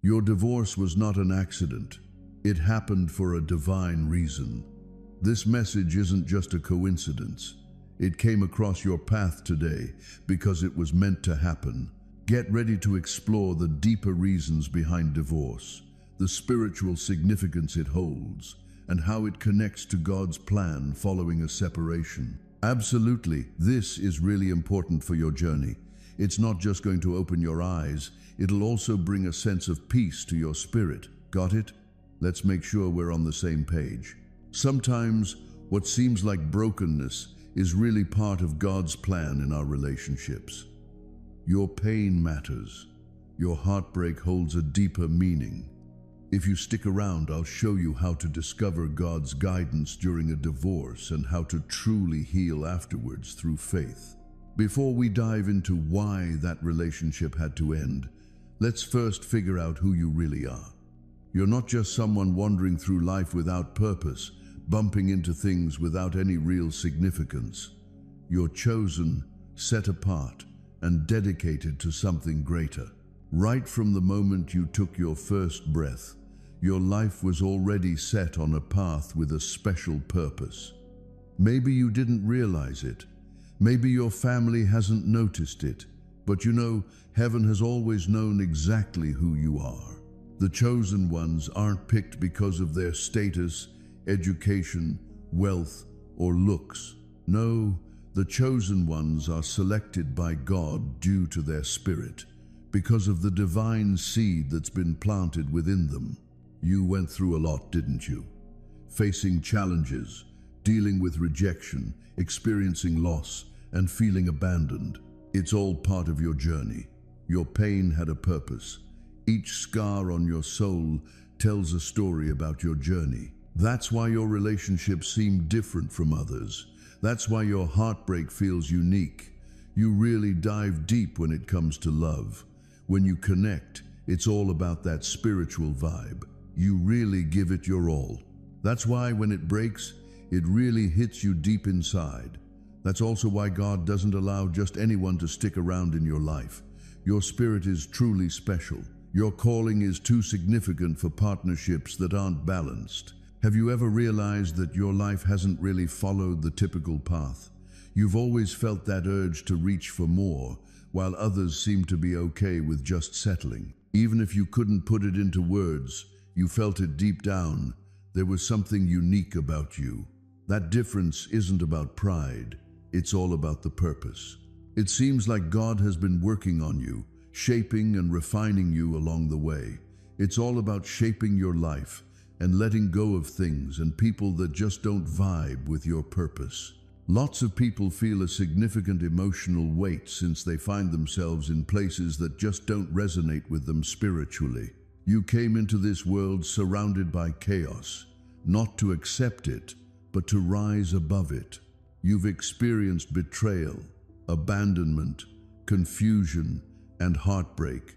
Your divorce was not an accident. It happened for a divine reason. This message isn't just a coincidence. It came across your path today because it was meant to happen. Get ready to explore the deeper reasons behind divorce, the spiritual significance it holds, and how it connects to God's plan following a separation. Absolutely, this is really important for your journey. It's not just going to open your eyes, it'll also bring a sense of peace to your spirit. Got it? Let's make sure we're on the same page. Sometimes, what seems like brokenness is really part of God's plan in our relationships. Your pain matters. Your heartbreak holds a deeper meaning. If you stick around, I'll show you how to discover God's guidance during a divorce and how to truly heal afterwards through faith. Before we dive into why that relationship had to end, let's first figure out who you really are. You're not just someone wandering through life without purpose, bumping into things without any real significance. You're chosen, set apart, and dedicated to something greater. Right from the moment you took your first breath, your life was already set on a path with a special purpose. Maybe you didn't realize it. Maybe your family hasn't noticed it. But you know, heaven has always known exactly who you are. The chosen ones aren't picked because of their status, education, wealth, or looks. No, the chosen ones are selected by God due to their spirit, because of the divine seed that's been planted within them. You went through a lot, didn't you? Facing challenges, dealing with rejection, experiencing loss, and feeling abandoned. It's all part of your journey. Your pain had a purpose. Each scar on your soul tells a story about your journey. That's why your relationships seem different from others. That's why your heartbreak feels unique. You really dive deep when it comes to love. When you connect, it's all about that spiritual vibe. You really give it your all. That's why when it breaks, it really hits you deep inside. That's also why God doesn't allow just anyone to stick around in your life. Your spirit is truly special. Your calling is too significant for partnerships that aren't balanced. Have you ever realized that your life hasn't really followed the typical path? You've always felt that urge to reach for more, while others seem to be okay with just settling. Even if you couldn't put it into words, you felt it deep down. There was something unique about you. That difference isn't about pride. It's all about the purpose. It seems like God has been working on you, shaping and refining you along the way. It's all about shaping your life and letting go of things and people that just don't vibe with your purpose. Lots of people feel a significant emotional weight since they find themselves in places that just don't resonate with them spiritually. You came into this world surrounded by chaos, not to accept it, but to rise above it. You've experienced betrayal, abandonment, confusion, and heartbreak.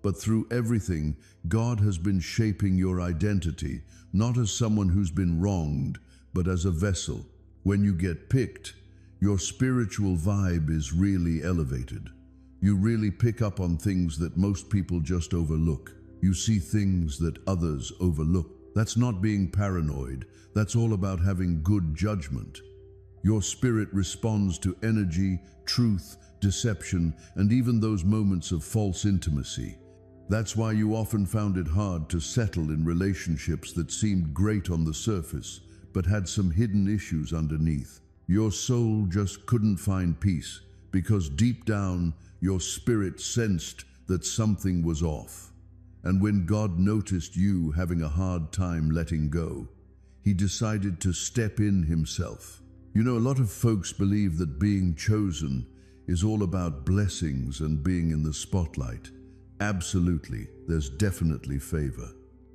But through everything, God has been shaping your identity, not as someone who's been wronged, but as a vessel. When you get picked, your spiritual vibe is really elevated. You really pick up on things that most people just overlook. You see things that others overlook. That's not being paranoid. That's all about having good judgment. Your spirit responds to energy, truth, deception, and even those moments of false intimacy. That's why you often found it hard to settle in relationships that seemed great on the surface, but had some hidden issues underneath. Your soul just couldn't find peace, because deep down, your spirit sensed that something was off. And when God noticed you having a hard time letting go, He decided to step in Himself. You know, a lot of folks believe that being chosen is all about blessings and being in the spotlight. Absolutely, there's definitely favor.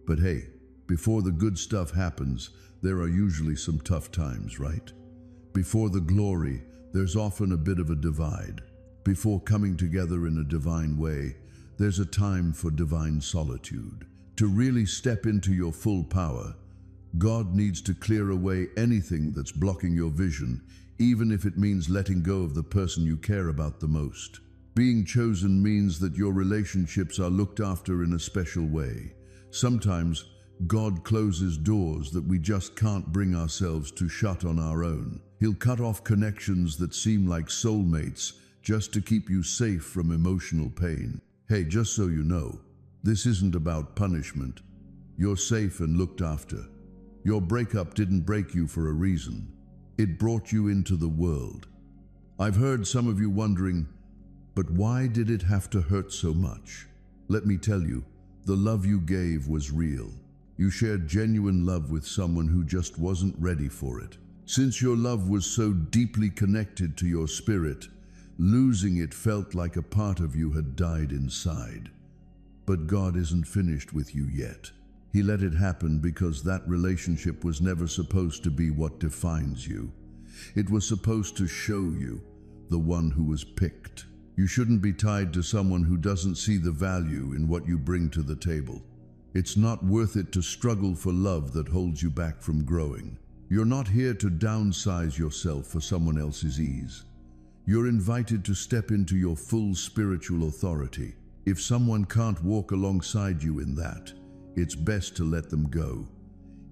But hey, before the good stuff happens, there are usually some tough times, right? Before the glory, there's often a bit of a divide. Before coming together in a divine way, there's a time for divine solitude. To really step into your full power, God needs to clear away anything that's blocking your vision, even if it means letting go of the person you care about the most. Being chosen means that your relationships are looked after in a special way. Sometimes God closes doors that we just can't bring ourselves to shut on our own. He'll cut off connections that seem like soulmates just to keep you safe from emotional pain. Hey, just so you know, this isn't about punishment. You're safe and looked after. Your breakup didn't break you for a reason. It brought you into the world. I've heard some of you wondering, but why did it have to hurt so much? Let me tell you, the love you gave was real. You shared genuine love with someone who just wasn't ready for it. Since your love was so deeply connected to your spirit, losing it felt like a part of you had died inside. But God isn't finished with you yet. He let it happen because that relationship was never supposed to be what defines you. It was supposed to show you the one who was picked. You shouldn't be tied to someone who doesn't see the value in what you bring to the table. It's not worth it to struggle for love that holds you back from growing. You're not here to downsize yourself for someone else's ease. You're invited to step into your full spiritual authority. If someone can't walk alongside you in that, it's best to let them go.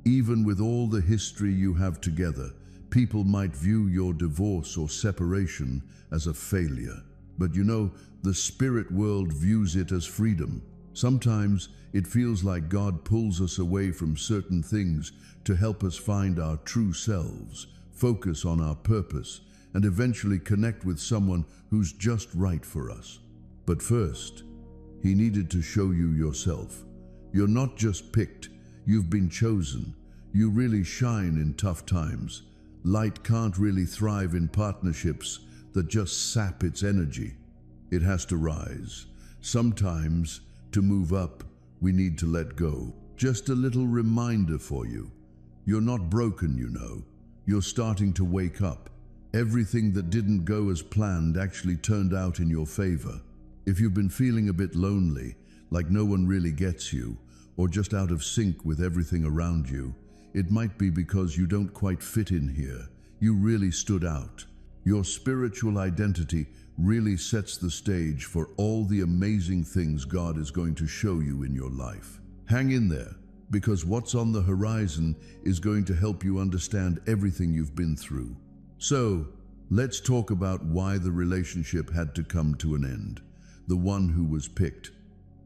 Even with all the history you have together, people might view your divorce or separation as a failure. But you know, the spirit world views it as freedom. Sometimes it feels like God pulls us away from certain things to help us find our true selves, focus on our purpose, and eventually connect with someone who's just right for us. But first, He needed to show you yourself. You're not just picked, you've been chosen. You really shine in tough times. Light can't really thrive in partnerships that just sap its energy. It has to rise. Sometimes, to move up, we need to let go. Just a little reminder for you. You're not broken, you know. You're starting to wake up. Everything that didn't go as planned actually turned out in your favor. If you've been feeling a bit lonely, like no one really gets you, or just out of sync with everything around you, it might be because you don't quite fit in here. You really stood out. Your spiritual identity really sets the stage for all the amazing things God is going to show you in your life. Hang in there, because what's on the horizon is going to help you understand everything you've been through. So, let's talk about why the relationship had to come to an end. The one who was picked.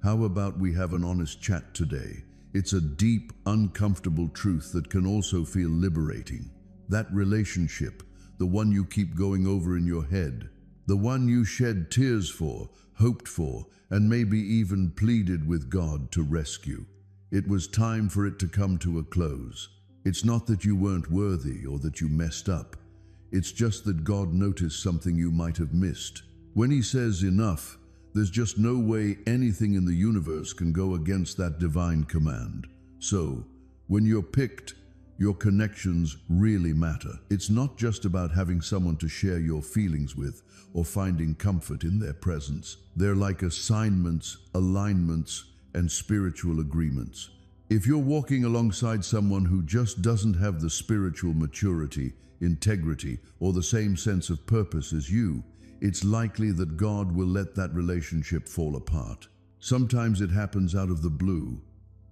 How about we have an honest chat today? It's a deep, uncomfortable truth that can also feel liberating. That relationship, the one you keep going over in your head, the one you shed tears for, hoped for, and maybe even pleaded with God to rescue. It was time for it to come to a close. It's not that you weren't worthy or that you messed up. It's just that God noticed something you might have missed. When He says enough, there's just no way anything in the universe can go against that divine command. So, when you're picked, your connections really matter. It's not just about having someone to share your feelings with or finding comfort in their presence. They're like assignments, alignments, and spiritual agreements. If you're walking alongside someone who just doesn't have the spiritual maturity, integrity, or the same sense of purpose as you, it's likely that God will let that relationship fall apart. Sometimes it happens out of the blue.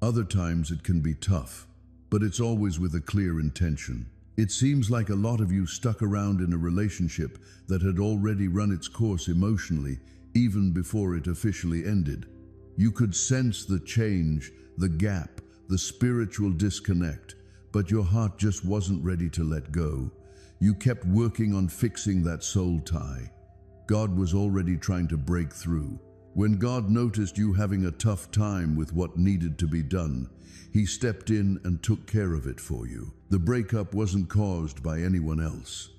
Other times it can be tough, but it's always with a clear intention. It seems like a lot of you stuck around in a relationship that had already run its course emotionally, even before it officially ended. You could sense the change, the gap, the spiritual disconnect, but your heart just wasn't ready to let go. You kept working on fixing that soul tie. God was already trying to break through. When God noticed you having a tough time with what needed to be done, He stepped in and took care of it for you. The breakup wasn't caused by anyone else.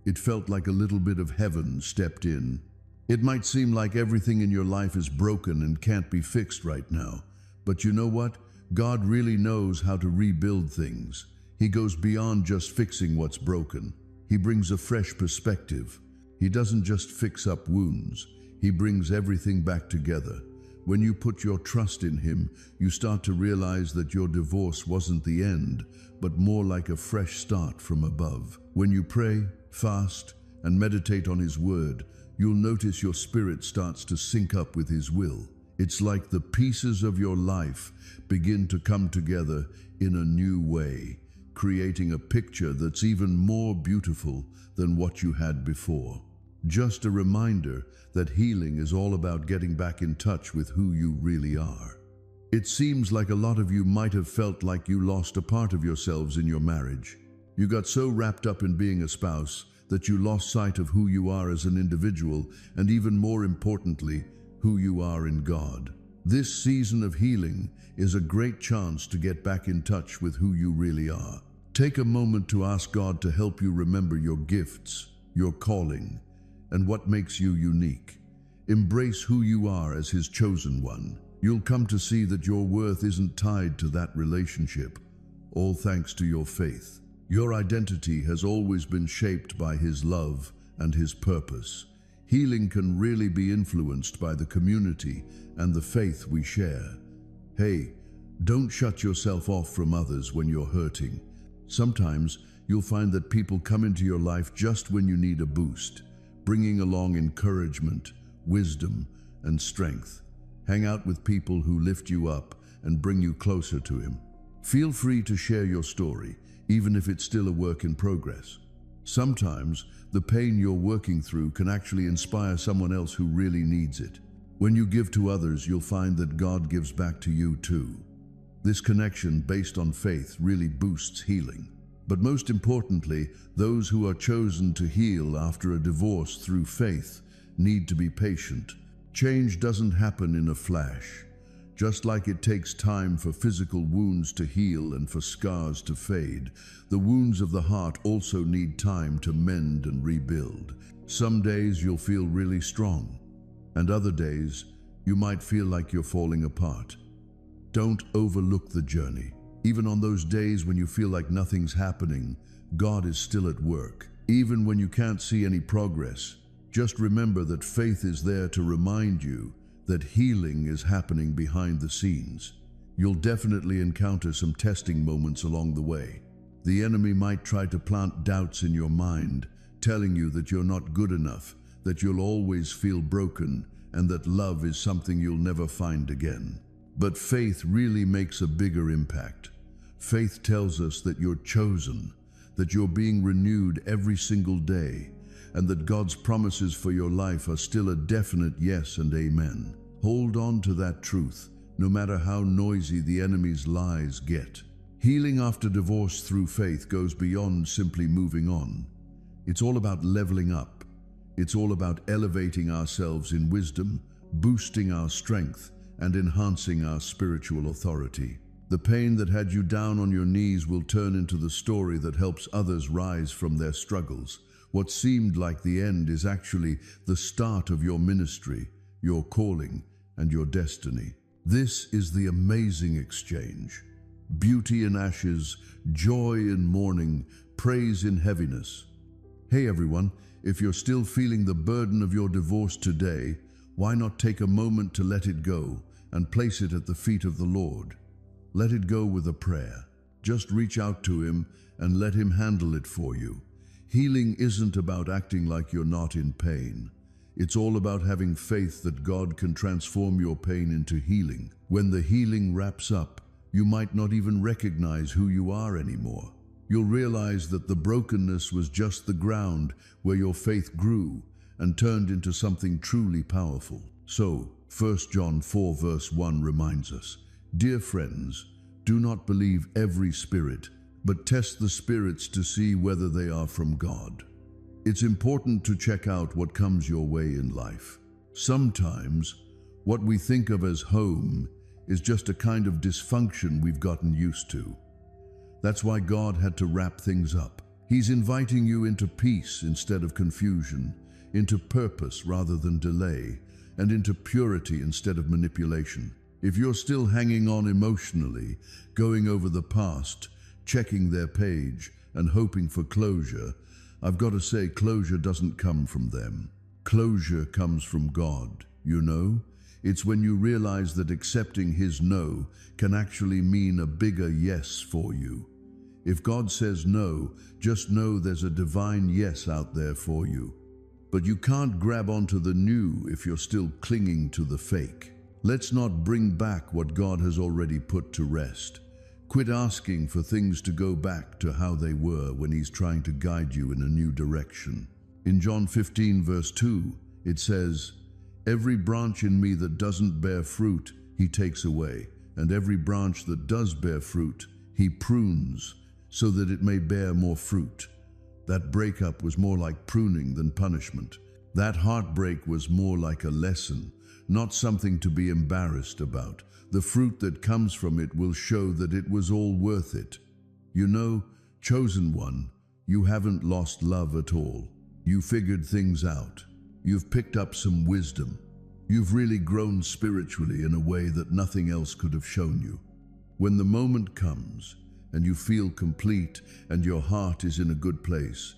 It felt like a little bit of heaven stepped in. It might seem like everything in your life is broken and can't be fixed right now, but you know what? God really knows how to rebuild things. He goes beyond just fixing what's broken. He brings a fresh perspective. He doesn't just fix up wounds. He brings everything back together. When you put your trust in Him, you start to realize that your divorce wasn't the end, but more like a fresh start from above. When you pray, fast, and meditate on His Word, you'll notice your spirit starts to sync up with His will. It's like the pieces of your life begin to come together in a new way, creating a picture that's even more beautiful than what you had before. Just a reminder that healing is all about getting back in touch with who you really are. It seems like a lot of you might have felt like you lost a part of yourselves in your marriage. You got so wrapped up in being a spouse that you lost sight of who you are as an individual, and even more importantly, who you are in God. This season of healing is a great chance to get back in touch with who you really are. Take a moment to ask God to help you remember your gifts, your calling, and what makes you unique. Embrace who you are as His chosen one. You'll come to see that your worth isn't tied to that relationship, all thanks to your faith. Your identity has always been shaped by His love and His purpose. Healing can really be influenced by the community and the faith we share. Hey, don't shut yourself off from others when you're hurting. Sometimes you'll find that people come into your life just when you need a boost, bringing along encouragement, wisdom, and strength. Hang out with people who lift you up and bring you closer to Him. Feel free to share your story, even if it's still a work in progress. Sometimes the pain you're working through can actually inspire someone else who really needs it. When you give to others, you'll find that God gives back to you too. This connection based on faith really boosts healing. But most importantly, those who are chosen to heal after a divorce through faith need to be patient. Change doesn't happen in a flash. Just like it takes time for physical wounds to heal and for scars to fade, the wounds of the heart also need time to mend and rebuild. Some days you'll feel really strong, and other days you might feel like you're falling apart. Don't overlook the journey. Even on those days when you feel like nothing's happening, God is still at work. Even when you can't see any progress, just remember that faith is there to remind you that healing is happening behind the scenes. You'll definitely encounter some testing moments along the way. The enemy might try to plant doubts in your mind, telling you that you're not good enough, that you'll always feel broken, and that love is something you'll never find again. But faith really makes a bigger impact. Faith tells us that you're chosen, that you're being renewed every single day, and that God's promises for your life are still a definite yes and amen. Hold on to that truth, no matter how noisy the enemy's lies get. Healing after divorce through faith goes beyond simply moving on. It's all about leveling up. It's all about elevating ourselves in wisdom, boosting our strength, and enhancing our spiritual authority. The pain that had you down on your knees will turn into the story that helps others rise from their struggles. What seemed like the end is actually the start of your ministry, your calling, and your destiny. This is the amazing exchange. Beauty in ashes, joy in mourning, praise in heaviness. Hey everyone, if you're still feeling the burden of your divorce today, why not take a moment to let it go and place it at the feet of the Lord? Let it go with a prayer. Just reach out to Him and let Him handle it for you. Healing isn't about acting like you're not in pain. It's all about having faith that God can transform your pain into healing. When the healing wraps up, you might not even recognize who you are anymore. You'll realize that the brokenness was just the ground where your faith grew and turned into something truly powerful. So, 1 John 4 verse 1 reminds us, "Dear friends, do not believe every spirit, but test the spirits to see whether they are from God." It's important to check out what comes your way in life. Sometimes, what we think of as home is just a kind of dysfunction we've gotten used to. That's why God had to wrap things up. He's inviting you into peace instead of confusion, into purpose rather than delay, and into purity instead of manipulation. If you're still hanging on emotionally, going over the past, checking their page, and hoping for closure, I've got to say closure doesn't come from them. Closure comes from God, you know? It's when you realize that accepting His no can actually mean a bigger yes for you. If God says no, just know there's a divine yes out there for you. But you can't grab onto the new if you're still clinging to the fake. Let's not bring back what God has already put to rest. Quit asking for things to go back to how they were when He's trying to guide you in a new direction. In John 15 verse 2, it says, "Every branch in me that doesn't bear fruit, He takes away, and every branch that does bear fruit, He prunes, so that it may bear more fruit." That breakup was more like pruning than punishment. That heartbreak was more like a lesson, not something to be embarrassed about. The fruit that comes from it will show that it was all worth it. You know, chosen one, you haven't lost love at all. You figured things out. You've picked up some wisdom. You've really grown spiritually in a way that nothing else could have shown you. When the moment comes and you feel complete and your heart is in a good place,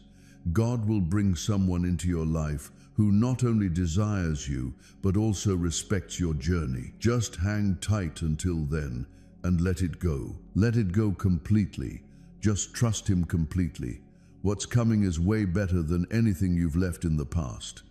God will bring someone into your life who not only desires you, but also respects your journey. Just hang tight until then and let it go. Let it go completely. Just trust Him completely. What's coming is way better than anything you've left in the past.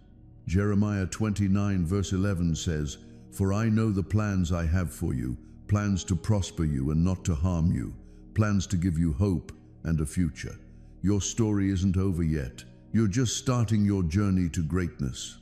Jeremiah 29 verse 11 says, "For I know the plans I have for you, plans to prosper you and not to harm you, plans to give you hope and a future." Your story isn't over yet. You're just starting your journey to greatness.